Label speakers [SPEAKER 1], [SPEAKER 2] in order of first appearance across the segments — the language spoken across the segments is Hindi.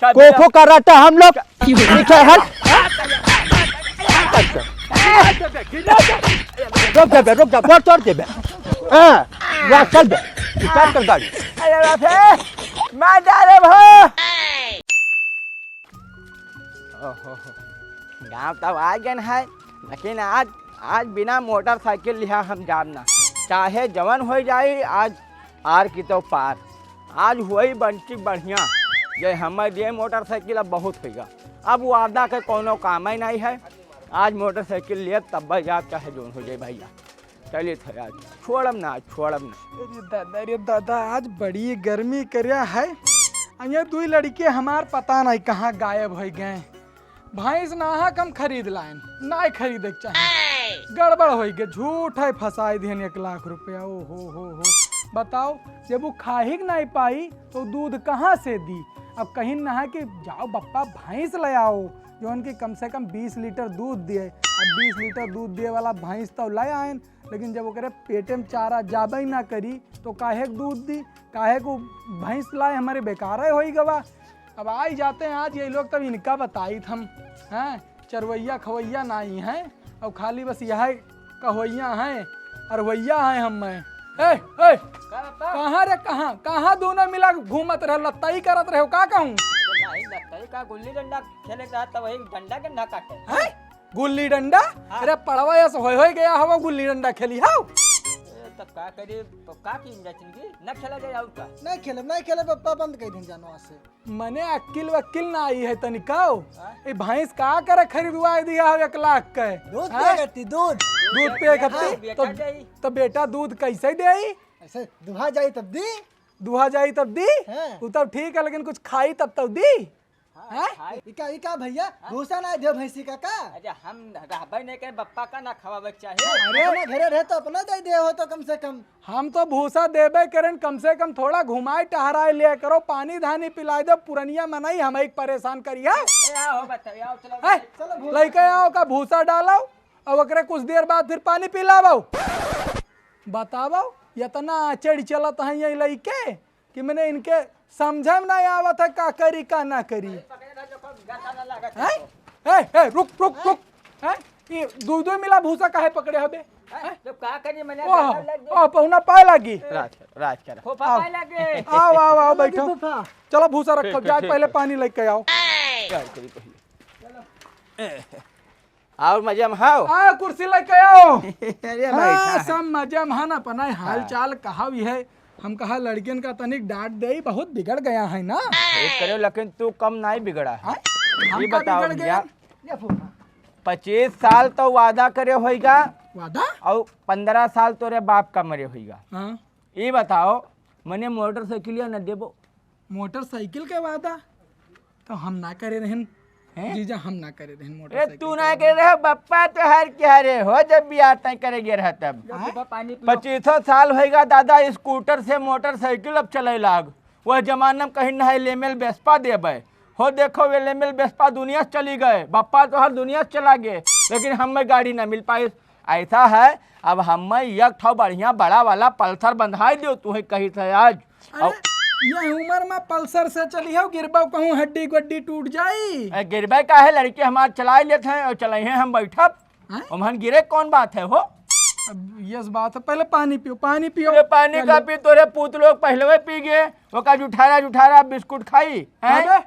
[SPEAKER 1] कोफो कराटा हम लोग ठीक है। हट रुक जा फोड़ तोड़ दे बे। हाँ चल बे स्टार्ट कर गाड़ी।
[SPEAKER 2] अरे बापे मार डाले भो। गाँव तब आ गए है, लेकिन आज बिना मोटरसाइकिल लिया हम जाना, चाहे जवन हो जाए आज आर की तो पार। आज हुई बनती बढ़िया, ये हमें दिए मोटरसाइकिल अब बहुत होगा, अब वादा के कोनो काम ही नहीं है। आज मोटरसाइकिल लिए तब जा चाहे जोन हो जाए भैया। चलिए थे आज छोड़म ना, आज छोड़म ना।
[SPEAKER 3] अरे दादा आज बड़ी गर्मी करया है। ये दो लड़के हमार पता नहीं कहाँ गायब हो गए। भैंस नाहक हम खरीद लाइन ना खरीदे चाहे, गड़बड़ हो गए, झूठ है फंसाई दिहन 1 लाख रुपया। ओ हो बताओ, जब वो खा ही नहीं पाई तो दूध कहाँ से दी। अब कहीं ना कि जाओ बप्पा भैंस ले आओ जो उनकी कम से कम 20 लीटर दूध दिए। अब 20 लीटर दूध दिए वाला भैंस तो ले आए, लेकिन जब वो करे पेटे में चारा जाबे ही ना करी तो काहे को दूध दी, काहे को भैंस लाए, हमारे बेकार हो ही गवा। अब आ ही जाते हैं आज ये लोग, तब इनका बताई हम हैं चरवैया खवैया नहीं हैं, अब खाली बस यह कहवैया हैं अरवैया हैं हम में। कहाँ रे कहाँ दोनों मिला घूमत रहे, लत्ताई करत रहे हो का कहूँ।
[SPEAKER 2] नहीं लत्ताई का गुल्ली डंडा खेले का तब वही डंडा के ना काटे।
[SPEAKER 3] गुल्ली डंडा? अरे पड़वा ऐसा हो गया हवा गुल्ली डंडा खेली हाउ।
[SPEAKER 2] तब का करी का की जिंदगी न खेला जाए और का
[SPEAKER 4] नहीं खेले पप्पा बंद कर दिन जानो से।
[SPEAKER 3] मने अक्ल वक्ल ना आई है तनिकाओ। ए भैंस का करे खरीदवा दिया हो 1 लाख के।
[SPEAKER 4] दूध पे करती दूध
[SPEAKER 3] पे करती तो बेटा दूध कैसे दे?
[SPEAKER 4] ऐसे दुहा जाई तब दी,
[SPEAKER 3] दुहा जाई तब दी। तू तब ठीक है, लेकिन कुछ खाई तब दी।
[SPEAKER 4] इका भैया भूसा ना दे भैंसी का।
[SPEAKER 2] अच्छा हम रहबे नहीं के बप्पा का ना खवावे चाहिए।
[SPEAKER 4] अरे अपना घरे रहे तो अपना दे हो तो कम से कम।
[SPEAKER 3] हम तो भूसा देबे करें, कम से कम थोड़ा घुमाए टहराए लिया करो, पानी धानी पिलाए दो। पुरनिया मनाई हमें परेशान करिया। लइके आओ का भूसा डालो और ओकरे कुछ देर बाद फिर पानी पिलावो। बतावो इतना चढ़ चलत है ये लइके कि मैंने इनके समझ में नहीं आवत है का करी का ना करी। रुक ये दूध मिला भूसा काहे पकड़े हबे?
[SPEAKER 2] तो का करी मैंने
[SPEAKER 3] ओ पहुना पाए लागी।
[SPEAKER 2] राज कर हो पाए लगे।
[SPEAKER 3] आओ बैठो, चलो भूसा रखो, जाके पहले पानी लेके आओ।
[SPEAKER 2] और मजा में हाओ।
[SPEAKER 3] कुर्सी लेके आओ।
[SPEAKER 2] अरे भाई
[SPEAKER 3] सब मजा में ना पना हाल चाल कहा भी है। हम कहा लड़कियन का तनिक डांट दे, बहुत बिगड़ गया है ना।
[SPEAKER 2] करो लेकिन तू कम नहीं बिगड़ा है।
[SPEAKER 3] हम
[SPEAKER 2] ये बताओ भैया, 25 साल तो वादा करे होगा
[SPEAKER 3] वादा
[SPEAKER 2] और 15 साल तोरे बाप का मरे होगा।
[SPEAKER 3] हाँ
[SPEAKER 2] ये बताओ मैंने मोटरसाइकिल न देबो।
[SPEAKER 3] मोटरसाइकिल के वादा तो हम ना करे रहन जीजा, हम ना करे रहन
[SPEAKER 2] अरे
[SPEAKER 3] मोटरसाइकिल।
[SPEAKER 2] तू ना करे रहे बप्पा तो हर क्या रे हो, जब भी आता करेगे रह तब 25 साल होगा दादा स्कूटर से मोटरसाइकिल अब चले लाग। वह जमाना में कहीं नहीं लेमेल बेस्पा देबे हो, देखो वे लेमेल बेस्पा दुनिया से चली गए, बप्पा तो हर दुनिया से चला गए, लेकिन हमें गाड़ी ना मिल पाई। ऐसा है अब हमें एक ठो बढ़िया बड़ा वाला पल्सर बंधाई दो तुम्हें कही थे आज।
[SPEAKER 3] ये उम्र में पल्सर से चली हो, गिरबा कहूँ हड्डी गड्डी टूट जाई।
[SPEAKER 2] गिरबे का है, लड़के हमारे चला लेते हैं और चले हैं हम बैठब। हम गिरे कौन बात है हो।
[SPEAKER 3] अब ये बात है, पहले पानी पियो पानी पियो।
[SPEAKER 2] पानी का पी तोरे पूत लोग पहले पी गए, वो का जुठारा बिस्कुट खाई है।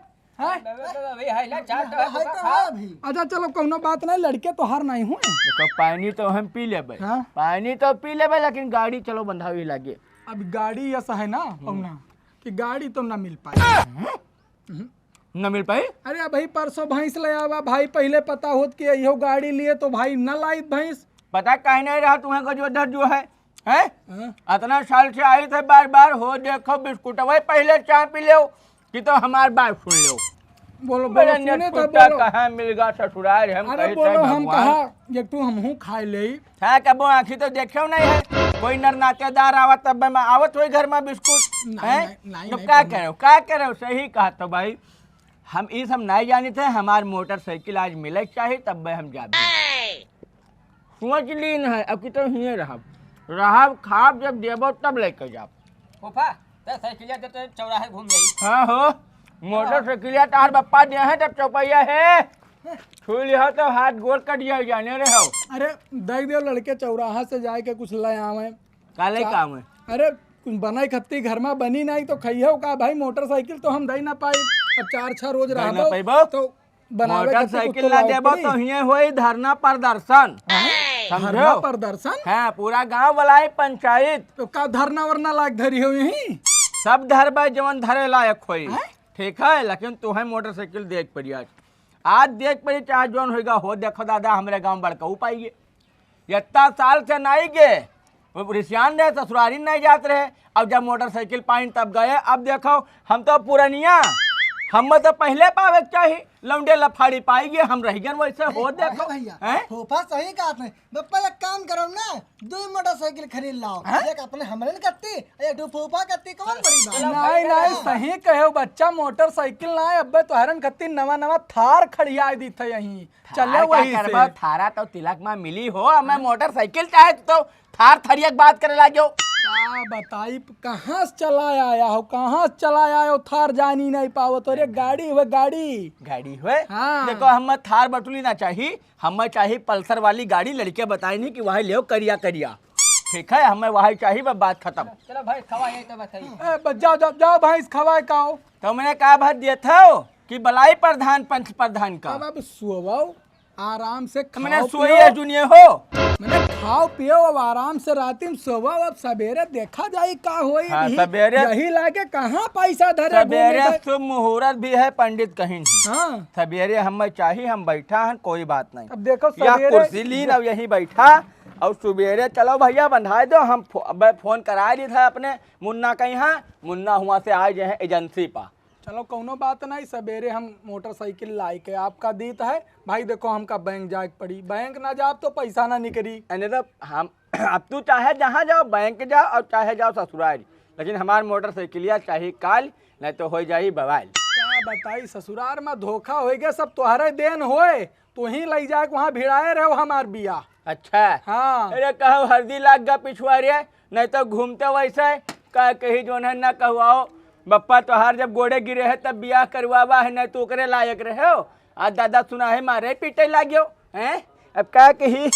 [SPEAKER 3] अच्छा चलो कोनो बात नहीं, लड़के तो हार नहीं हुए।
[SPEAKER 2] देखो पानी तो हम पी लेबे, पानी तो पी लेबे, लेकिन गाड़ी चलो बंधावी लगे।
[SPEAKER 3] अब गाड़ी ऐसा है ना पौना कि गाड़ी तो ना मिल पाए।
[SPEAKER 2] न मिल पाई।
[SPEAKER 3] अरे भाई परसों भैंस ले आवा भाई, पहले पता होत कि यो गाड़ी लिए तो भाई न लाई भैंस।
[SPEAKER 2] पता कहीं नहीं रहा तुम्हें को जो है इतना साल से आई थे बार बार हो, देखो बिस्कुट वही पहले चाय पी लो कि तो हमार बात सुन लो।
[SPEAKER 3] बोलो सुने तो बोलो
[SPEAKER 2] कहाँ मिलगा ससुराल हम।
[SPEAKER 3] अरे बोलो हम कहा एक तू हमहू खाए ले
[SPEAKER 2] है कब आँखी तो देखे नहीं है, कोई नर नातेदार आवत तब मैं आवत हुई घर में बिस्कुट है। तो क्या करो सही कहा तो भाई, हम ये सब नहीं जानी थे, हमार मोटरसाइकिल आज मिले चाहिए तब हम जा सोच ली न है। अब की तो ही रहब खाब जब देबो तब लेके जाब। साइकिल चौराहे घूम जाई। हाँ हो मोटरसाइकिल तार बप्पा दिया है तब चौपैया है छू लिया तो हाथ गोल कट दिया जाने रहे हो।
[SPEAKER 3] अरे देख दियो लड़के चौराहा से जाए के कुछ ले आवे।
[SPEAKER 2] काले काम है।
[SPEAKER 3] अरे कुछ बनाई खत्ती घर में बनी नहीं तो खइयो का भाई मोटरसाइकिल तो हम दे ना पाई। अब 4-6 रोज
[SPEAKER 2] दे ना
[SPEAKER 3] रहबो
[SPEAKER 2] पाइबो?
[SPEAKER 3] तो बनावे खातिर कुछ
[SPEAKER 2] मोटरसाइकिल
[SPEAKER 3] तो
[SPEAKER 2] ना
[SPEAKER 3] लाओ
[SPEAKER 2] देबो
[SPEAKER 3] पड़ी।
[SPEAKER 2] तो हिये होई धरना प्रदर्शन।
[SPEAKER 3] धरना
[SPEAKER 2] समझो?
[SPEAKER 3] प्रदर्शन
[SPEAKER 2] हाँ पूरा गांव वाला पंचायत
[SPEAKER 3] तो का धरना वरना लाग धरी हो यही।
[SPEAKER 2] सब धर भाई जवन धरे लायक होई। ठीक है लेकिन तुम्हें मोटरसाइकिल देख पड़ी आज देख पड़ी चाहे जौन होगा हो। देखो दादा हमारे गांव बड़काऊ पाइए इतना साल से नहीं गए रिसियान रहे ससुरारी नहीं जाते रहे। अब जब मोटरसाइकिल पाइन तब गए। अब देखो हम तो पुरनिया हम तो पहले पावे चाहिए लौंडे लफाड़ी पाएंगे हम रह गए वैसे हो। देखो
[SPEAKER 4] भैया
[SPEAKER 2] हैं?
[SPEAKER 4] फूफा सही कहा आपने। बप्पा एक काम करो ना 2 मोटरसाइकिल खरीद लाओ। एक अपने हमरे न कत्ती एक दो फूफा कत्ती कौन बड़ी बात।
[SPEAKER 3] नहीं नहीं सही कहो बच्चा मोटरसाइकिल ना अब्बे तो हरन खत्ती नवा थार खड़िया दी थे यहीं चले वही से।
[SPEAKER 2] थारा तो तिलक में मिली हो मैं मोटरसाइकिल चाहे तो थार थरियक बात करे लागो।
[SPEAKER 3] क्या बताई कहाँ से चला आया हो कहाँ से चला आया हो थार जानी नहीं पाओ तो रे गाड़ी हुए गाड़ी
[SPEAKER 2] हुए।
[SPEAKER 3] हाँ।
[SPEAKER 2] देखो हम थार बटुली ना चाहिए हमें चाहिए पल्सर वाली गाड़ी। लड़के बताई नहीं कि वही ले करिया करिया। ठीक है हमें वही चाहिए बस बात खत्म।
[SPEAKER 5] चलो भाई खवाइए तो बताइए।
[SPEAKER 3] जाओ भैंस खवाए का
[SPEAKER 2] तो मैंने कहा भात दिया था कि बलाई प्रधान पंच प्रधान का।
[SPEAKER 3] अब सोवो आराम से
[SPEAKER 2] मैंने
[SPEAKER 3] खाओ
[SPEAKER 2] सोई
[SPEAKER 3] पियो।
[SPEAKER 2] जुनिये हो
[SPEAKER 3] मैंने खाओ पियो अब आराम से रात में सोवो अब सवेरे देखा जाए का होई।
[SPEAKER 2] हाँ,
[SPEAKER 3] यही-
[SPEAKER 2] सवेरे-
[SPEAKER 3] यही लाके कहाँ पैसा धरे
[SPEAKER 2] सवेरे
[SPEAKER 3] घूमे
[SPEAKER 2] शुभ मुहूर्त भी है पंडित कहीं नहीं।
[SPEAKER 3] हाँ
[SPEAKER 2] सवेरे हमें चाहिए हम बैठा हैं कोई बात नहीं।
[SPEAKER 3] अब देखो
[SPEAKER 2] या
[SPEAKER 3] सवेरे
[SPEAKER 2] कुर्सी ली ना यही बैठा और सवेरे चलो भैया बंधाए दो। हम फोन करा दी था अपने मुन्ना का यहाँ मुन्ना हुआ से आए जो है एजेंसी पा।
[SPEAKER 3] चलो कोनो बात नहीं सवेरे हम मोटरसाइकिल लाई के आपका दीत है भाई। देखो हमका बैंक जाए पड़ी बैंक ना जाओ तो पैसा ना निकली।
[SPEAKER 2] यानी तो हम अब तू चाहे जहाँ जाओ बैंक जाओ और चाहे जाओ ससुराल लेकिन हमारे मोटरसाइकिलिया चाहिए काल नहीं तो हो जाए बवाल।
[SPEAKER 3] क्या बताई ससुराल में धोखा हो गया सब तुम्हारे देन होए तो ही ले जाए वहाँ भिड़ाए रहो हमार बिया।
[SPEAKER 2] अच्छा
[SPEAKER 3] हाँ
[SPEAKER 2] अरे कहो हल्दी लाग गा पिछुआ रे नहीं तो घूमते वैसे कह कहीं जो है ना कहवाओ बप्पा तोहार जब गोड़े गिरे है तब बियाह करवावा है नहीं तो ओकरे लायक रहे हो। आज दादा सुना है मारे पीटे लाग्यो हैं। अब क्या कही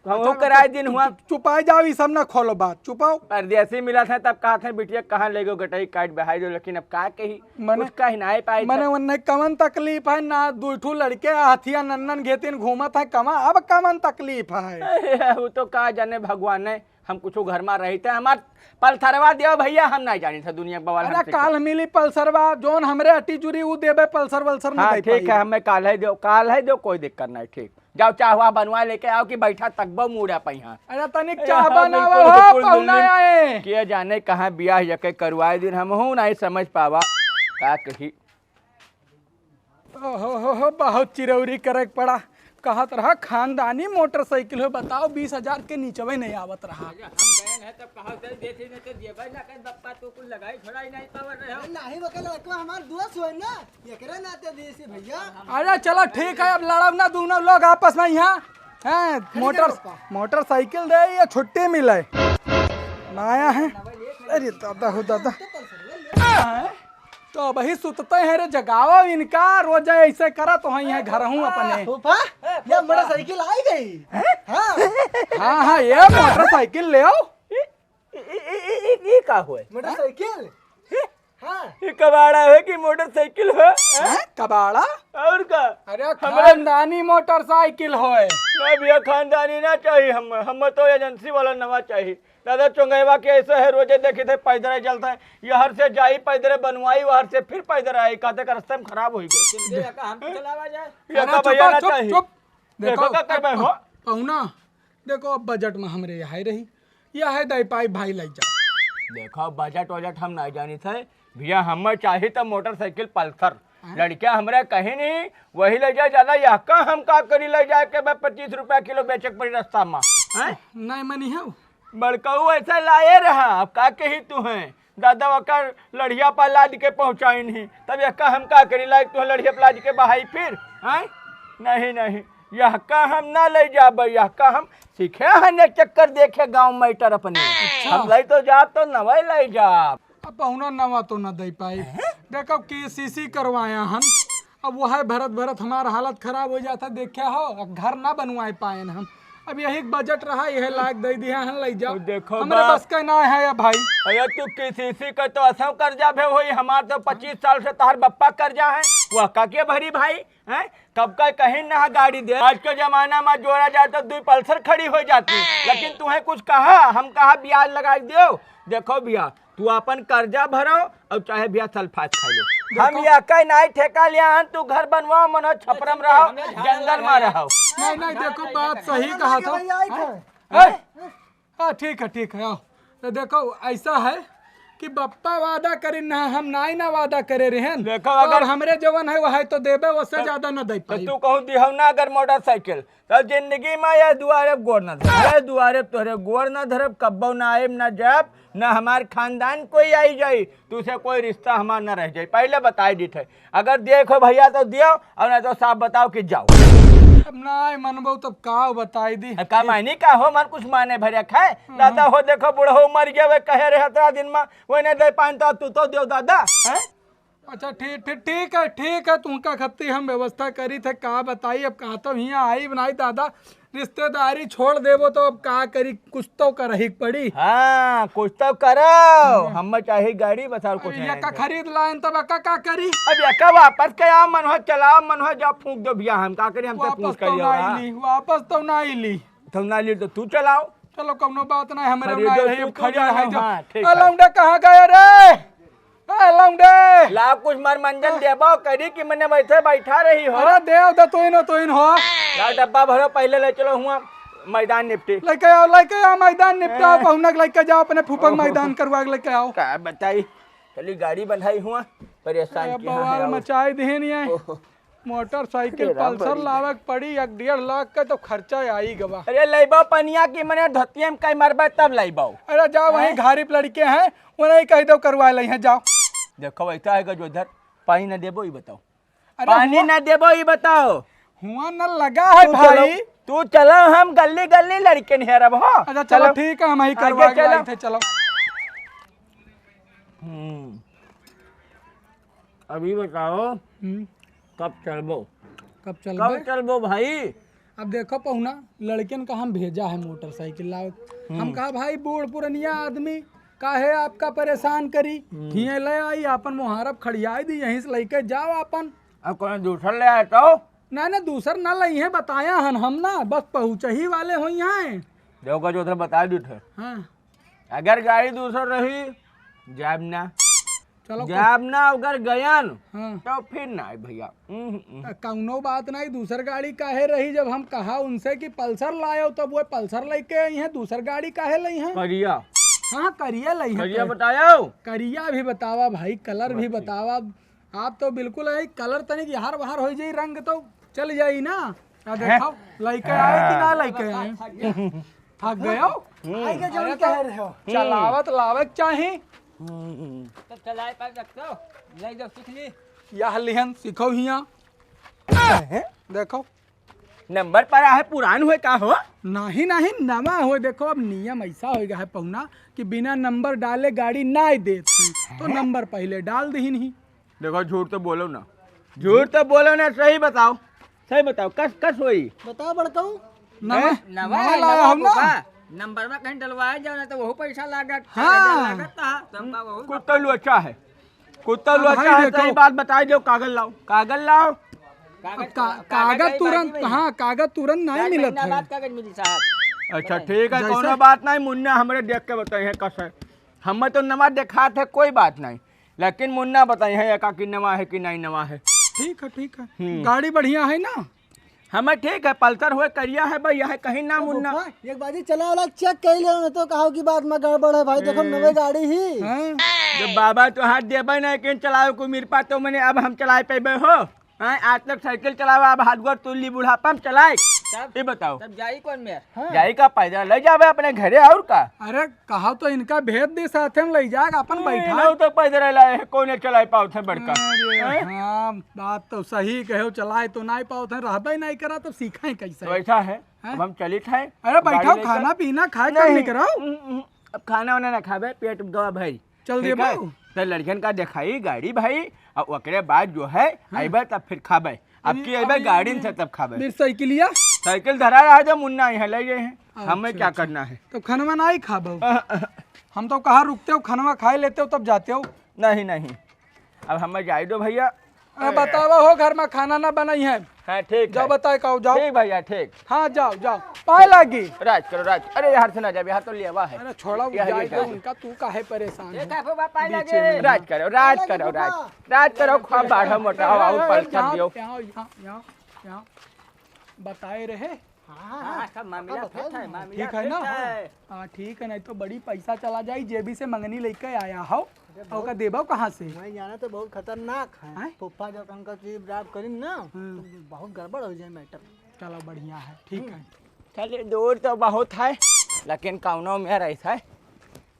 [SPEAKER 2] हम कराए दिन हुआ
[SPEAKER 3] चुपाई जाओ ये सब ना खोलो बात चुपाओ।
[SPEAKER 2] परदेसी मिला था तब कहा था बिटिया कहाँ ले गो गटाई काट बहाई दो लेकिन अब क्या कही
[SPEAKER 3] मने-
[SPEAKER 2] कुछ कही ना पाई
[SPEAKER 3] मने उन्हें कमन तकलीफ है ना दूठू लड़के हाथिया नन्नन घेतिन घूमत है कमा अब कमन तकलीफ है।
[SPEAKER 2] वो तो कहा जाने भगवान ने हम कुछ घर में रही थे हमार पलथरवा दियो भैया हम नहीं जानी था दुनिया बवाल।
[SPEAKER 3] अरे काल मिली पल्सरवा जोन हमरे अटी जुरी उ देबे पल्सर वल्सर
[SPEAKER 2] हाँ
[SPEAKER 3] नहीं
[SPEAKER 2] ठीक है हमें काल है दो कोई दिक्कत नहीं। ठीक जाओ चाहवा बनवा लेके आओ कि बैठा तकबो मुड़ा पहिया।
[SPEAKER 3] अरे तनिक
[SPEAKER 2] हाँ,
[SPEAKER 3] चाह बनावा
[SPEAKER 2] बिल्कुल,
[SPEAKER 3] हो
[SPEAKER 2] बिल्कुल,
[SPEAKER 3] पहुना
[SPEAKER 2] बिल्कुल।
[SPEAKER 3] आए।
[SPEAKER 2] किए जाने कहाँ बियाह यके करवाए दिन हम हूँ नहीं समझ पावा का कही।
[SPEAKER 3] हो बहुत चिरौरी करे पड़ा कहत रहा खानदानी मोटरसाइकिल हो बताओ 20,000 के नीचे नहीं आवत रहा।
[SPEAKER 5] हम गए हैं तब कहा से देते नहीं तो देबे ना कर बप्पा तो कुल लगाई थोड़ा ही नहीं पावर रहे हो।
[SPEAKER 4] नहीं वकल लड़का हमार दोस्त होय ना एकरे नाते देसी भैया।
[SPEAKER 3] अरे चलो ठीक है अब लड़ब ना दोनों लोग आपस में यहाँ हैं मोटरसाइकिल दे या छुट्टी मिले नया है। अरे दादा हो दादा तो वही सुतते हैं रे जगावा इनका रोज ऐसे करा तो यहाँ घर हूँ अपने।
[SPEAKER 4] फूफा ये मोटरसाइकिल आई गई। हाँ
[SPEAKER 3] हाँ ये मोटरसाइकिल ले आओ।
[SPEAKER 2] ये का हुए
[SPEAKER 4] मोटरसाइकिल हाँ
[SPEAKER 2] ये कबाड़ा है कि मोटरसाइकिल है
[SPEAKER 3] कबाड़ा
[SPEAKER 2] और का।
[SPEAKER 3] अरे खानदानी मोटरसाइकिल होए।
[SPEAKER 2] नहीं भैया खानदानी ना चाहिए हम तो एजेंसी वाला नवा चाहिए। दादा चुंगेवा के ऐसे है रोजे देखे थे पैदल चलता है यहर से जाई पैदल बनवाई वहर से फिर पैदल आई कहते का रास्ते में खराब हो गए।
[SPEAKER 5] हम चलावा जाए
[SPEAKER 2] ये का भैया ना चाहिए।
[SPEAKER 3] देखो
[SPEAKER 2] का करबे हो
[SPEAKER 3] पहुना देखो अब बजट में हमरे यहाँ रही यह है दई पाई भाई ले जा।
[SPEAKER 2] देखो बजट वजट हम नहीं जानी थे भैया हमें चाहिए तो मोटरसाइकिल पल्सर लड़किया हमारे कहीं नहीं वही ले जाए ज्यादा यह का हम का करी ले जाए के 25 रुपया किलो बेचे पड़ी रास्ता में
[SPEAKER 3] नहीं मनी है
[SPEAKER 2] बड़काऊ ऐसा लाए रहा अब का कही तू है दादा वका लड़िया पर लाद के पहुंचाई नहीं तब यह का हम का करी लायक तू लड़िया पर लाद के बहाई फिर हैं नहीं यह का हम ना ले जाब यह का हम सीखे हैं एक चक्कर देखे गांव मैटर अपने हम ले तो जाब तो नवे ले जाब।
[SPEAKER 3] अब पहुना नवा तो न दे पाई। देखो केसीसी करवाया हम, अब वह भरत भरत हमारा हालत खराब हो जाता देखा हो, अब घर ना बनवाए पाए हम। अब यही बजट रहा, यह लाख दे दिया हम ले जाओ।
[SPEAKER 2] देखो
[SPEAKER 3] हमारे बस का ना है अब भाई।
[SPEAKER 2] अरे तू किसी का तो असम कर्जा भे होई, हमार तो 25 साल से तार बप्पा कर्जा है, वह काके भरी भाई हैं? कब का कहीं ना गाड़ी दे। आज के जमाना में जोड़ा जाए तो 2 पल्सर खड़ी हो जाती, लेकिन तुम्हें कुछ कहा, हम कहा ब्याज लगा दो। देखो भैया तू अपन कर्जा भरो और चाहे भैया सल्फात खा लो, हम या कहीं नहीं ठेका लिया हन। तू घर बनवाओ, मन छपरम रहो, जंगल में रहो।
[SPEAKER 3] नहीं नहीं देखो बात सही कहा था।
[SPEAKER 4] भैया आई था।
[SPEAKER 3] हाँ ठीक है आओ। तो देखो ऐसा है कि बप्पा वादा करे ना, हम ना वादा करे रहे हैं।
[SPEAKER 2] देखो
[SPEAKER 3] तो
[SPEAKER 2] अगर
[SPEAKER 3] हमरे जवन है वह तो देबे, उससे ज्यादा न दे
[SPEAKER 2] तो
[SPEAKER 3] पाई।
[SPEAKER 2] तू कहूँ दिहौ ना अगर मोटरसाइकिल तो जिंदगी में यह दुआरे गोड़ न धरब, यह दुआरे तोरे गोड़ न धरब, कब्बो ना आइब न जाब, न हमार खानदान कोई आई जाई, तुझसे कोई रिश्ता हमार न रह जाए। पहले बताई दी थे, अगर देखो भैया तो दियो और नहीं तो साफ बताओ कि जाओ।
[SPEAKER 3] अब ना मनबो तब का बताई दी।
[SPEAKER 2] का मायनी का हो, मन कुछ माने भरे खाए दादा हो। देखो बूढ़ो मर गया वे कहे रहे 17 दिन में वो नहीं दे पान तो तू तो दो दादा है।
[SPEAKER 3] अच्छा ठीक है तुमका खत्ती हम व्यवस्था करी थे, का बताई। अब कहा तो यहाँ आई बनाई दादा, रिश्तेदारी छोड़ देवो तो अब का करी, कुछ तो करही पड़ी।
[SPEAKER 2] हाँ कुछ तो करो, हम चाहे गाड़ी बता कुछ
[SPEAKER 3] ये का खरीद लाइन तब का करी।
[SPEAKER 2] अब यका वापस के आओ, मन हो चलाओ, मन हो जाओ फूंक दो भैया, हम का करी, हम तो पूछ कर
[SPEAKER 3] वापस तो ना ली।
[SPEAKER 2] तुम ना ली तो तू चलाओ।
[SPEAKER 3] चलो कौनो बात नहीं, हमारे
[SPEAKER 2] खरीदो,
[SPEAKER 3] ना रही
[SPEAKER 2] तू
[SPEAKER 3] अब खड़ी
[SPEAKER 2] जानो,
[SPEAKER 3] है जो।
[SPEAKER 2] हाँ, ठीक है।
[SPEAKER 3] लौंडा कहाँ गए रे? लौंडे
[SPEAKER 2] ला कुछ मर मंजन देबो करी कि मैंने बैठा रही हो।
[SPEAKER 3] अरे देव द तोइन हो।
[SPEAKER 2] ला डब्बा भरो, पहले ले चलो हुआ मैदान निपटी।
[SPEAKER 3] लेके आओ मैदान निपटाओ, पहुनक लेके जाओ अपने फूफक मैदान करवा के लेके आओ।
[SPEAKER 2] का बताई, चली गाड़ी बंधाई हुआ, परेशान किया है।
[SPEAKER 3] बवाल मचाई दीन ये मोटरसाइकिल पल्सर लावक पड़ी 1.5 लाख का तो खर्चा आई गवा।
[SPEAKER 2] अरे लइबो पनिया की मने धोतिया में कई मरबे तब लइबो।
[SPEAKER 3] अरे जाओ वहीं घारिप लड़के हैं, उन्हें कह दो करवा ले हैं, जाओ।
[SPEAKER 2] देखो ऐसा है जो इधर पानी न देबो ही बताओ,
[SPEAKER 3] अरे
[SPEAKER 2] पानी न देबो ही बताओ।
[SPEAKER 3] हुआ न लगा है भाई।
[SPEAKER 2] तू चलो, हम गली गली लड़के नहीं रब हो।
[SPEAKER 3] अच्छा चलो ठीक है, हम ही करवा के लाए थे, चलो।
[SPEAKER 2] अभी बताओ कब
[SPEAKER 3] कब
[SPEAKER 2] चलबो भाई।
[SPEAKER 3] अब देखो पहुना लड़कियन का हम भेजा है मोटरसाइकिल लाओ, हम कहा भाई बूढ़ पुरनिया आदमी काहे आपका परेशान करी, हिये ले आई अपन मुहारब खड़ियाई दी, यहीं से लेके जाओ अपन।
[SPEAKER 2] अब कौन दूसरा ले आए तो
[SPEAKER 3] ना दूसर न लई है, बताया हन हम ना, बस पहुँच ही वाले हो यहाँ।
[SPEAKER 2] देखो जो उधर बता दी थे,
[SPEAKER 3] हाँ
[SPEAKER 2] अगर गाड़ी दूसर रही जाब ना,
[SPEAKER 3] चलो
[SPEAKER 2] जाब ना, अगर गयन
[SPEAKER 3] हाँ
[SPEAKER 2] तो फिर ना भैया।
[SPEAKER 3] कौनो बात नहीं, दूसर गाड़ी काहे रही, जब हम कहा उनसे कि पल्सर लाओ तब वो पल्सर लेके आई हैं, दूसर गाड़ी काहे लई हैं।
[SPEAKER 2] करिया
[SPEAKER 3] हाँ करिया लई
[SPEAKER 2] करिया
[SPEAKER 3] हैं,
[SPEAKER 2] बताओ।
[SPEAKER 3] करिया भी बतावा भाई, कलर भी बतावा। आप तो बिल्कुल है कलर तनिक यार बाहर हो जाई, रंग तो चल जाई ना। देखो लेके आए कि ना लेके आए, थक गए हो।
[SPEAKER 4] आई के जरूर कह रहे हो।
[SPEAKER 3] चलावत लावक चाहे
[SPEAKER 5] तब चलाए पर रखो, नहीं जब सीख ली
[SPEAKER 3] यह लिहन सीखो हिया। देखो
[SPEAKER 2] नंबर पर है, पुरान हुए का हो।
[SPEAKER 3] नहीं नवा हो। देखो अब नियम ऐसा हो गया है पहुना कि बिना नंबर डाले गाड़ी ना देते, तो नंबर पहले डाल दी नहीं।
[SPEAKER 2] देखो झूठ तो बोलो ना, झूठ तो बोलो ना, सही बताओ, सही बताओ, कस हुई।
[SPEAKER 4] बताओ बड़काऊ।
[SPEAKER 3] नवा लाया हम ना,
[SPEAKER 5] नंबर में कहीं डलवाए जाओ ना तो वही पैसा लागत।
[SPEAKER 3] हाँ।
[SPEAKER 2] कुत्ता लू अच्छा है, कुत्ता लू
[SPEAKER 3] हाँ
[SPEAKER 2] अच्छा
[SPEAKER 3] भाई
[SPEAKER 2] है,
[SPEAKER 3] देखो।
[SPEAKER 2] सही बात बताई दो। कागज लाओ, कागज लाओ।
[SPEAKER 3] कागज तुरंत, हाँ कागज तुरंत नहीं मिलत है।
[SPEAKER 5] कागज मिली साहब।
[SPEAKER 2] अच्छा ठीक है,
[SPEAKER 3] जैसे-
[SPEAKER 2] कोनो बात नहीं, मुन्ना हमरे देख के बताई है कस है। हमें तो नवा देखा थे, कोई बात नहीं, लेकिन मुन्ना बताई है एका कि नवा है कि नहीं नवा है।
[SPEAKER 3] ठीक है गाड़ी बढ़िया है ना।
[SPEAKER 2] हमें ठीक है, पल्सर हुए करिया है भैया है, कहीं ना मुन्ना।
[SPEAKER 4] एक बाजी चला वाला चेक कर लियो, तो कहो की बात में गड़बड़ है भाई। देखो नवे गाड़ी ही।
[SPEAKER 3] हाँ?
[SPEAKER 2] जब बाबा तो हाथ देबे नहीं कि चलाओ को मेरे पास, तो मैंने अब हम चलाए पेबे हो। आज तक साइकिल चलावा, अब हाथ गोर तुल्ली बुढ़ापा में चलाए। ये बताओ
[SPEAKER 5] तब जाई कौन में?
[SPEAKER 2] जाई का पैदल ले जावे अपने घरे और का।
[SPEAKER 3] अरे कहा तो इनका भेद दे साथे में ले जाएगा अपन बैठा।
[SPEAKER 2] नहीं तो पैदल लाए है, कौन चलाए पाओ थे बड़का।
[SPEAKER 3] अरे हाँ बात तो सही कहो, चलाए तो नहीं पाओ थे, रहबे नहीं करा तो सीखा है कैसे।
[SPEAKER 2] तो ऐसा है, अब हम चलित है।
[SPEAKER 3] अरे बैठाओ, खाना पीना खाए कर नहीं कराओ।
[SPEAKER 2] अब खाना वाना ना खावे, पेट गवा भाई।
[SPEAKER 3] चल दे
[SPEAKER 2] ठीक है?
[SPEAKER 3] बाबू।
[SPEAKER 2] तो लड़कन का दिखाई गाड़ी भाई और ओकरे बाद जो है अइबे तब फिर खाबे। अब की अइबे गाड़ी से तब खाबे।
[SPEAKER 3] मेरी साइकिलिया
[SPEAKER 2] साइकिल धरा रहा है जब मुन्ना यहाँ ले गए हैं, हमें क्या करना है?
[SPEAKER 3] तो खनवा ना ही खा बाबू। हम तो कहाँ रुकते हो, खनवा खाए लेते हो तब जाते हो।
[SPEAKER 2] नहीं नहीं, अब हमें जाए दो भैया।
[SPEAKER 3] बतावा हो घर में खाना ना बनाई है।
[SPEAKER 2] हाँ ठीक
[SPEAKER 3] जाओ
[SPEAKER 2] है।
[SPEAKER 3] बताए कहो जाओ।
[SPEAKER 2] ठीक भैया ठीक।
[SPEAKER 3] हाँ जाओ जाओ पाए लागी।
[SPEAKER 2] राज करो राज। अरे यार से ना जाए, यहाँ तो लिया है।
[SPEAKER 3] अरे छोड़ा
[SPEAKER 2] यहाँ
[SPEAKER 3] जाए
[SPEAKER 2] ये
[SPEAKER 3] दे
[SPEAKER 2] क्या?
[SPEAKER 3] उनका, तू काहे परेशान है?
[SPEAKER 5] पानी
[SPEAKER 2] राज करो राज करो राज राज करो। ख्वाब बाढ़ो मोटा आओ पर कर दियो।
[SPEAKER 3] यहाँ बताए रहे।
[SPEAKER 5] सब मामला फिट है, मामला
[SPEAKER 3] ठीक है ना?
[SPEAKER 5] फिट है।
[SPEAKER 3] हाँ ठीक है, नहीं तो बड़ी पैसा चला जाई। जेबी से मंगनी लेके आया हो और देबो कहाँ से?
[SPEAKER 4] वहीं जाना तो बहुत खतरनाक है।
[SPEAKER 3] हैं?
[SPEAKER 4] फूफा जब उनका चीज ड्राइव करी ना तो बहुत गड़बड़ हो जाए मैटर।
[SPEAKER 3] चलो बढ़िया है, ठीक है।
[SPEAKER 2] चलिए दूर तो बहुत है, लेकिन कौनो में ऐसा है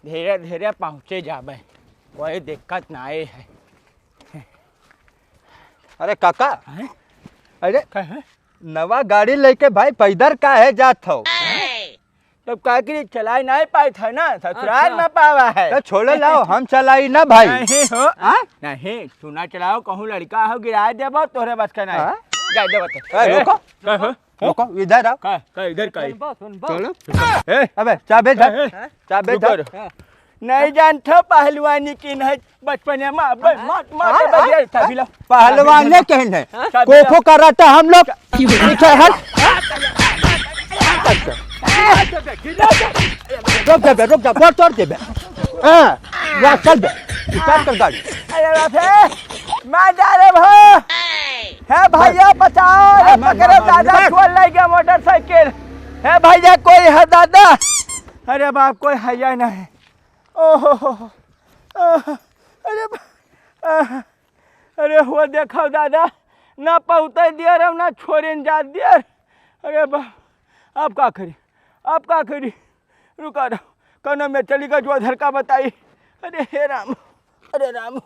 [SPEAKER 2] धीरे धीरे पहुँचे जाबे, कोई दिक्कत ना आए है।
[SPEAKER 1] अरे काका,
[SPEAKER 2] हैं?
[SPEAKER 1] अरे
[SPEAKER 2] कहे?
[SPEAKER 1] नवा गाड़ी लेके भाई पैदल का है जात हो?
[SPEAKER 2] तब का कि चला नहीं पाए था ना, ससुराल में पावा है।
[SPEAKER 1] तो छोड़े लाओ, हम चलाई ना भाई।
[SPEAKER 2] नहीं हो
[SPEAKER 1] हाँ?
[SPEAKER 2] नहीं, तू ना चलाओ, कहूँ लड़का हो गिरा देबो तोरे बस का नहीं।
[SPEAKER 1] हाँ?
[SPEAKER 2] जा दे बता।
[SPEAKER 1] रुको
[SPEAKER 2] कहो
[SPEAKER 1] रुको, इधर आओ।
[SPEAKER 2] का इधर का
[SPEAKER 1] चलो। अबे चाबे धर, चाबे धर।
[SPEAKER 2] नहीं जानते पहलवानी की नहीं बचपन में मात मात बजे था बिला
[SPEAKER 1] पहलवान ने कहने खो कराता हम लोग ठीक है। रुक जा बहुत तोड़ दे बे। हाँ चल बे, स्टार्ट कर गाड़ी।
[SPEAKER 2] अरे बाप मैं जा रे भो है भैया बचाओ। अरे पकड़ो दादा, छोड़ ले गया मोटरसाइकिल। है भैया कोई है दादा? अरे बाप कोई है या नहीं? ओहो अरे अरे हुआ देखो दादा, ना पहुँचे दिया रे ना छोड़े जा दिया। अरे बा अब का करी, अब का करी? रुका रहो, कनो में चली का जो धर का बताई। अरे हे राम, अरे राम,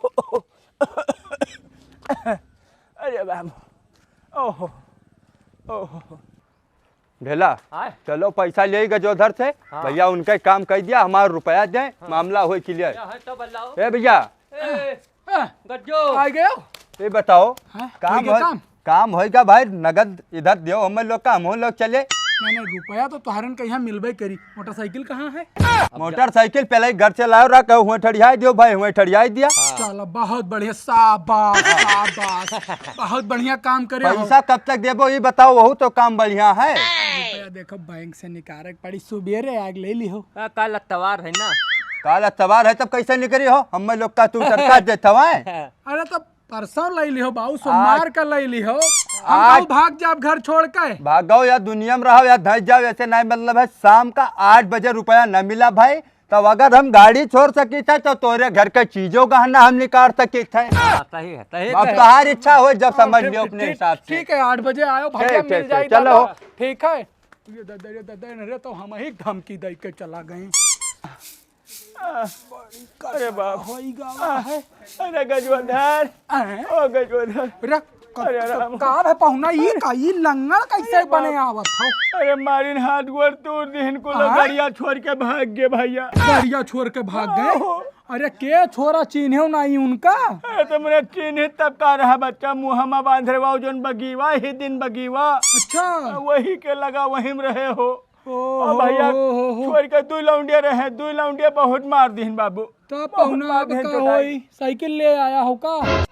[SPEAKER 2] अरे राम, ओहो ओहो।
[SPEAKER 1] ढेला चलो पैसा ले गजोधर से। भैया उनका काम कर दिया, हमारा रुपया दें, मामला हो क्लियर।
[SPEAKER 5] तो बल्लाओ
[SPEAKER 1] ए भैया
[SPEAKER 5] गज्जो
[SPEAKER 3] आ गए हो?
[SPEAKER 1] ये बताओ
[SPEAKER 3] हाँ,
[SPEAKER 1] काम
[SPEAKER 3] हो गया काम?
[SPEAKER 1] काम होएगा भाई? नगद इधर दियो, हम लोग काम हो लोग चले।
[SPEAKER 3] नहीं रुपया तो तुहरन के यहाँ मिलबे करी। मोटरसाइकिल कहाँ है?
[SPEAKER 1] मोटरसाइकिल पहले घर से लाओ रहा, हुए ठड़ियाई दियो भाई, हुए ठड़ियाई दिया।
[SPEAKER 3] चलो बहुत बढ़िया, शाबाश शाबाश, बहुत बढ़िया काम करे हो।
[SPEAKER 1] पैसा कब तक देबो ये बताओ, वही तो काम बढ़िया है।
[SPEAKER 3] रुपया देखो बैंक से निकाले पड़ी, सुबेरे आग ले ली हो।
[SPEAKER 5] कल अतवार है ना।
[SPEAKER 1] काल अतवार है तब कैसे निकली हो? हम लोग का तू सरकार देता है।
[SPEAKER 3] अरे तो परसों ले ली हो बाबू, सोमवार का ले ली हो। हम
[SPEAKER 1] आज-
[SPEAKER 3] तो भाग जाब घर छोड़ के।
[SPEAKER 1] भागो या दुनिया में रहो या धस जाओ, ऐसे नहीं मतलब है। शाम का 8 बजे रुपया न मिला भाई, तब अगर हम गाड़ी छोड़ सकी थे तो तोरे घर के चीजों का ना हम निकाल सकी थे।
[SPEAKER 5] सही है, सही
[SPEAKER 1] अब तुम्हारी इच्छा हो जब समझ लियो अपने
[SPEAKER 3] ठीक-
[SPEAKER 1] हिसाब से।
[SPEAKER 3] ठीक है 8 बजे आयो भैया,
[SPEAKER 1] ठीक,
[SPEAKER 3] मिल
[SPEAKER 1] ठीक,
[SPEAKER 3] जाए
[SPEAKER 1] चलो।
[SPEAKER 3] दादा। ठीक है ये दादा तो हम ही धमकी दे के चला गए।
[SPEAKER 2] अरे बाप,
[SPEAKER 3] होइगा है।
[SPEAKER 2] अरे गजवंधर,
[SPEAKER 3] हैं?
[SPEAKER 2] ओ गजवंधर,
[SPEAKER 3] अरे
[SPEAKER 2] अरे राम।
[SPEAKER 3] कार है पहुना, ये का ये लंगड़ कैसे बने आवत हो?
[SPEAKER 2] अरे मारिन हाथ गोर तोड़ दिन को
[SPEAKER 3] हाँ?
[SPEAKER 2] गाड़िया छोड़ के भाग गए भैया।
[SPEAKER 3] गाड़िया छोड़ के भाग गए? अरे के छोरा चिन्हे नहीं उनका?
[SPEAKER 2] अरे तुमने चिन्ह तब का रहा बच्चा, मुँह में बांध रहे जोन बगीवा ही दिन बगीवा,
[SPEAKER 3] अच्छा
[SPEAKER 2] वही के लगा वही में रहे हो।
[SPEAKER 3] ओ
[SPEAKER 2] भैया छोड़ के 2 लौंडिया रहे, 2 लौंडिया बहुत मार दीन बाबू।
[SPEAKER 3] तो पहुना अब का होई? साइकिल ले आया हो का?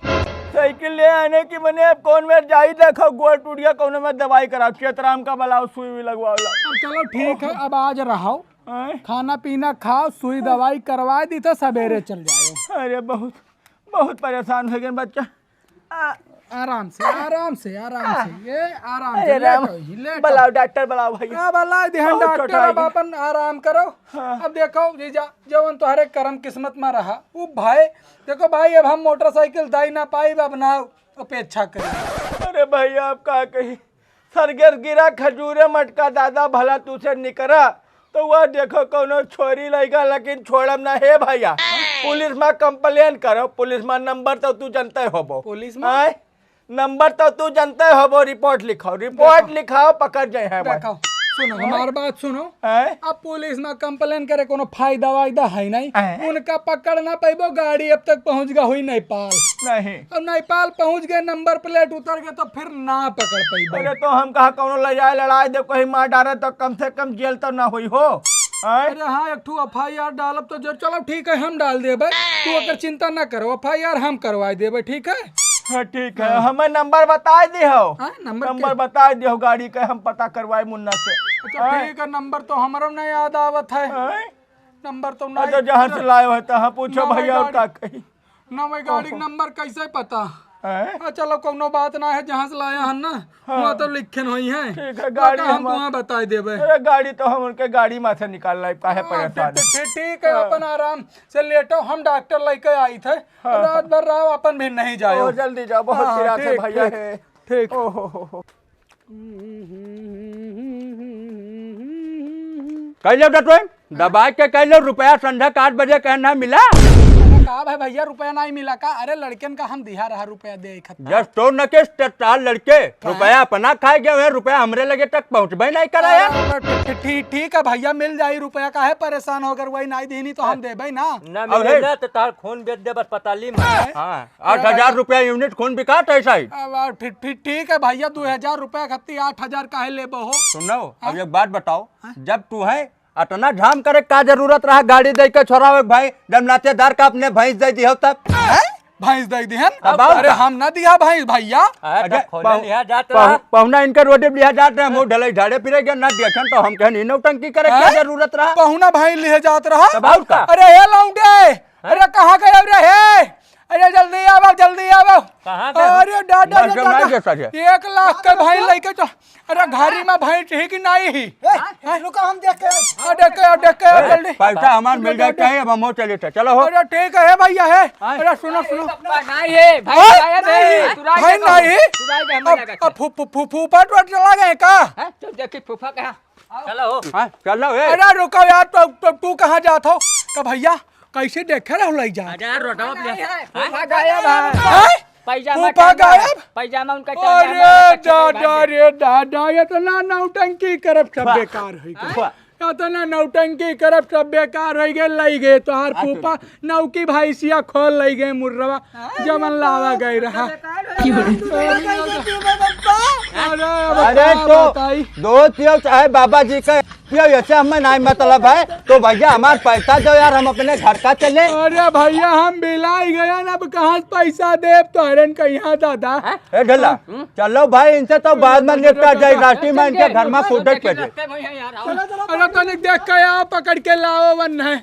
[SPEAKER 2] साइकिल ले आने की मैंने अब कौन में जाई देखो, गोड़ टूट गया, कौन में दवाई कराओ, चेतराम का बलाओ, सुई भी लगवाओ।
[SPEAKER 3] अब चलो ठीक है, अब आज रहो, खाना पीना खाओ, सुई दवाई करवा दी तो सवेरे चल जाओ।
[SPEAKER 2] अरे बहुत बहुत परेशान हो गए बच्चा।
[SPEAKER 3] आराम से आराम से आराम से, ये आराम से
[SPEAKER 2] अरे राम,
[SPEAKER 3] लेटो।
[SPEAKER 2] बुलाओ डॉक्टर बुलाओ भैया।
[SPEAKER 3] अब अल्लाह ध्यान
[SPEAKER 2] बहुत
[SPEAKER 3] डॉक्टर,
[SPEAKER 2] चोट
[SPEAKER 3] अब
[SPEAKER 2] आई।
[SPEAKER 3] अपन आराम करो। अब देखो जीजा, जवन तुम्हारे कर्म किस्मत में रहा वो भाई, देखो भाई अब हम मोटरसाइकिल दाई ना पाई, अब ना अपेक्षा करें।
[SPEAKER 2] अरे भैया आप का कही, सरगर गिरा खजूरे मटका दादा भला तुझसे निकरा तो वह देखो कोनो छोरी लगा, लेकिन छोड़म ना है भैया। पुलिस में कंप्लेन करो, पुलिस में नंबर तो तू जानते हो बो,
[SPEAKER 3] पुलिस में
[SPEAKER 2] नंबर तो तू जानते हो बो, रिपोर्ट लिखाओ, रिपोर्ट लिखाओ, पकड़ जाए है
[SPEAKER 3] देखो सुनो हमार बात सुनो।
[SPEAKER 2] हैं?
[SPEAKER 3] अब पुलिस में कंप्लेन करे कोनो फायदा वायदा है नहीं।
[SPEAKER 2] हैं?
[SPEAKER 3] उनका पकड़ ना पाइबो, गाड़ी अब तक पहुंच गई हुई नेपाल।
[SPEAKER 2] नहीं।
[SPEAKER 3] अब नेपाल पहुंच गए, नंबर प्लेट उतर गए तो फिर ना पकड़ पाइबो।
[SPEAKER 2] अरे तो हम कहा कौनो ले जाए लड़ाई दे कहीं मार डाले तो कम से कम जेल तो ना हुई हो। हैं?
[SPEAKER 3] अरे हाँ, एक ठू FIR डालब तो जरूर। चलो ठीक है, हम डाल देबे, तू अगर चिंता ना करो, FIR हम करवा देबे, ठीक है।
[SPEAKER 2] हाँ, ठीक है। हमें नंबर बता दियो।
[SPEAKER 3] हाँ, नंबर
[SPEAKER 2] नंबर बता दियो गाड़ी के, हम पता करवाए मुन्ना से।
[SPEAKER 3] अच्छा ठीक है, नंबर तो हमारा नहीं याद आवत है।
[SPEAKER 2] हैं?
[SPEAKER 3] नंबर तो
[SPEAKER 2] तो
[SPEAKER 3] नहीं।
[SPEAKER 2] जहाँ से लाए हो तो हाँ पूछो
[SPEAKER 3] ना,
[SPEAKER 2] भैया और
[SPEAKER 3] गाड़ी-
[SPEAKER 2] का कही।
[SPEAKER 3] ना मैं गाड़ी का नंबर कैसे पता।
[SPEAKER 2] हैं?
[SPEAKER 3] हाँ, चलो कोनो बात ना है, जहाँ से लाया हन ना वहाँ तो लिखन हुई है।
[SPEAKER 2] ठीक है, गाड़ी
[SPEAKER 3] हम
[SPEAKER 2] हमार-
[SPEAKER 3] तुम्हें बता देबे।
[SPEAKER 2] अरे गाड़ी तो हम उनके गाड़ी में से निकाल रहे, काहे परेशान।
[SPEAKER 3] ठीक है, अपन आराम से लेटो, हम डॉक्टर लेके आई थे, रात भर रहो, अपन भी नहीं जाओ।
[SPEAKER 2] ओ, जल्दी जाओ, बहुत
[SPEAKER 3] हाँ,
[SPEAKER 2] चिराग से
[SPEAKER 3] ठीक,
[SPEAKER 2] भैया
[SPEAKER 3] ठीक,
[SPEAKER 2] है।
[SPEAKER 3] ठीक।
[SPEAKER 2] ओहो।
[SPEAKER 1] कैले बेटा दबा के कैले रुपया संध्या 8 बजे कहना मिला।
[SPEAKER 3] अरे का भाई भैया रुपया नहीं मिला का? अरे लड़कन का हम दिया रहा रुपया दे इकट्ठा।
[SPEAKER 1] जस्ट तो न के टटाल लड़के रुपया अपना खाए गए हैं, रुपया हमरे लगे तक पहुंचबे नहीं करा यार।
[SPEAKER 3] ठीक है भैया, मिल जाई रुपया, काहे परेशान होकर वही नहीं देनी तो हम देबे ना।
[SPEAKER 5] ना
[SPEAKER 1] अब
[SPEAKER 5] मिले
[SPEAKER 1] है।
[SPEAKER 5] ना तो तार खून बेच दे बस पताली में।
[SPEAKER 1] हाँ 8,000 रुपया यूनिट खून बिकात ऐसा ही।
[SPEAKER 3] अब ठीक है भैया, 2,000 रुपया खत्ती 8,000 काहे लेबो हो?
[SPEAKER 1] सुनो अब एक बात बताओ, जब तू है अतना झाम करे का जरूरत रहा गाड़ी दे के छोड़ा भाई, जब नातेदार का अपने भैंस दे दियो तब
[SPEAKER 3] भैंस दे दी है?
[SPEAKER 1] अब आओ
[SPEAKER 3] अरे
[SPEAKER 1] का?
[SPEAKER 3] हम ना दिया भैंस भैया।
[SPEAKER 5] अरे खोले लिया जात रहा।
[SPEAKER 1] पहुना इनके रोडे लिया जाते हैं, मुंह ढले झाड़े फिरे गए ना देखन तो हम कहनी नौटंकी करे क्या जरूरत रहा।
[SPEAKER 3] पहुना भाई ले जात रहा।
[SPEAKER 1] तब आओ का?
[SPEAKER 3] अरे हे लौंडे, अरे कहाँ गए रे हे? अरे जल्दी आओ, जल्दी आओ।
[SPEAKER 5] कहाँ गए?
[SPEAKER 3] अरे डाडा
[SPEAKER 1] बस जब नहीं जैसा है।
[SPEAKER 3] 1 लाख के भाई लेके चल। अरे घारी में भाई है कि नहीं ही?
[SPEAKER 4] रुको हम देख के
[SPEAKER 3] देखे जल्दी।
[SPEAKER 1] पैसा हमार मिल जाए चाहिए, अब हम चले थे चलो हो।
[SPEAKER 3] अरे ठीक है भैया है। अरे सुनो सुनो,
[SPEAKER 5] नहीं है भाई, गायब है। तुराई
[SPEAKER 3] भाई
[SPEAKER 5] देखो।
[SPEAKER 3] नहीं,
[SPEAKER 5] तुराई के हम लगा के।
[SPEAKER 3] फूफा तो चला गए का?
[SPEAKER 5] हैं? तो देखी फूफा कहाँ? चलो हो।
[SPEAKER 1] हाँ चलो ए
[SPEAKER 3] अरे रुको यार, तू कहाँ जात हो? तो भैया कैसे देखे रहो ले जा?
[SPEAKER 5] अरे रोडवा पे फूफा गायब है।
[SPEAKER 3] हैं?
[SPEAKER 5] पैजामा
[SPEAKER 3] फूफा
[SPEAKER 5] टंगा है।
[SPEAKER 3] गायब?
[SPEAKER 5] पैजामा उनका
[SPEAKER 3] अरे दादा रे दादा, ये तो ना नौटंकी करब सब बेकार है गए। या तो ना नौटंकी करब सब बेकार हो गए, लई गए तो हर फूफा नौकी भैंसिया खोल लई गए, मुर्रवा जमन लावा गए रहा।
[SPEAKER 1] अरे तो दोस्त यो चाहे बाबा जी का यो ऐसे हमें नहीं मतलब है, तो भैया हमार पैसा दो यार, हम अपने घर का चले।
[SPEAKER 3] अरे भैया हम बिलाई गया ना, अब कहाँ से पैसा देव तो हरन का यहाँ दादा।
[SPEAKER 1] ए ढला चलो भाई, इनसे तो बाद में निपटा जाए, रास्ते में इनके घर में फूटे पे दे।
[SPEAKER 3] अरे तो देख के आओ, पकड़ के लाओ वन है।